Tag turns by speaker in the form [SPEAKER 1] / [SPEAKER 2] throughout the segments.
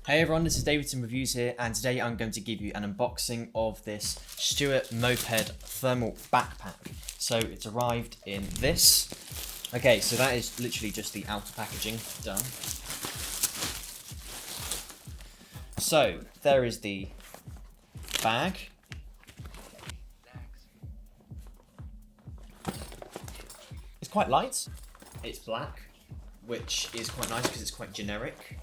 [SPEAKER 1] Hey everyone, this is Davidson Reviews here, and today I'm going to give you an unboxing of this Stuart Moped thermal backpack. So it's arrived in this. Okay, so that is literally just the outer packaging done. So there is the bag. It's quite light. It's black, which is quite nice because it's quite generic.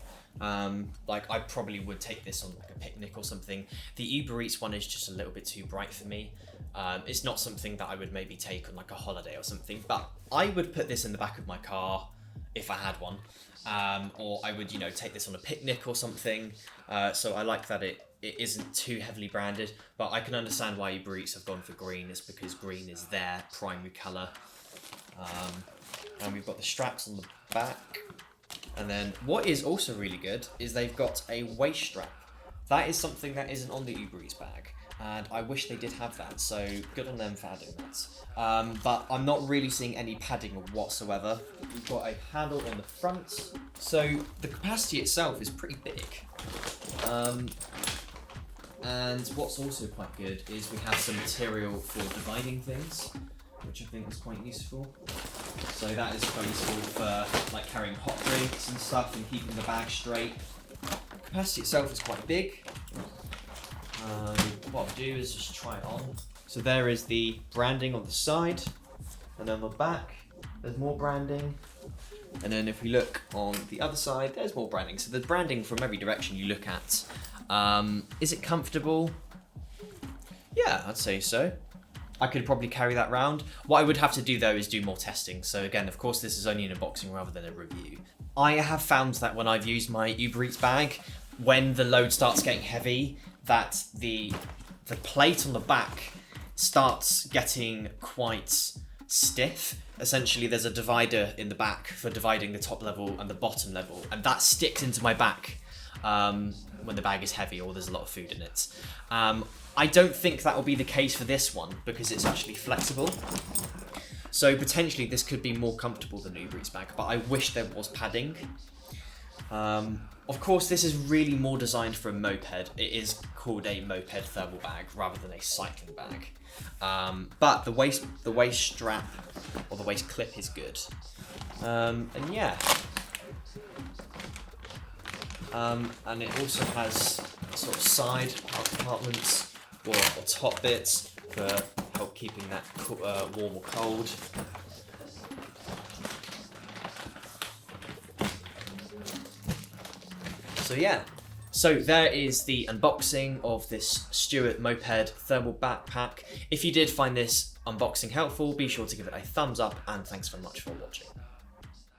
[SPEAKER 1] Like I probably would take this on like a picnic or something. The Uber Eats one is just a little bit too bright for me. It's not something that I would maybe take on like a holiday or something, but I would put this in the back of my car if I had one. Or I would, take this on a picnic or something. So I like that it isn't too heavily branded, but I can understand why Uber Eats have gone for green. It's because green is their primary colour. And we've got the straps on the back. And then what is also really good is they've got a waist strap. That is something that isn't on the Uber Eats bag, and I wish they did have that, so good on them for adding that. But I'm not really seeing any padding whatsoever. We've got a handle on the front, so the capacity itself is pretty big. And what's also quite good is we have some material for dividing things, which I think is quite useful. So that is quite useful for like carrying hot drinks and stuff and keeping the bag straight. The capacity itself is quite big. What I'll do is just try it on. So there is the branding on the side, and on the back there's more branding. And then if we look on the other side, there's more branding. So the branding from every direction you look at. Is it comfortable? Yeah, I'd say so. I could probably carry that round. What I would have to do though is do more testing. So again, of course, this is only an unboxing rather than a review. I have found that when I've used my Uber Eats bag, when the load starts getting heavy, that the plate on the back starts getting quite stiff. Essentially, there's a divider in the back for dividing the top level and the bottom level, and that sticks into my back when the bag is heavy or there's a lot of food in it. I don't think that will be the case for this one because it's actually flexible. So potentially this could be more comfortable than Uber Eats bag, but I wish there was padding. Of course, this is really more designed for a moped. It is called a moped thermal bag rather than a cycling bag. But the waist strap or the waist clip is good. And yeah. And it also has sort of side compartments or top bits for help keeping that warm or cold. So yeah, so there is the unboxing of this Stuart Moped thermal backpack. If you did find this unboxing helpful, be sure to give it a thumbs up, and thanks very much for watching.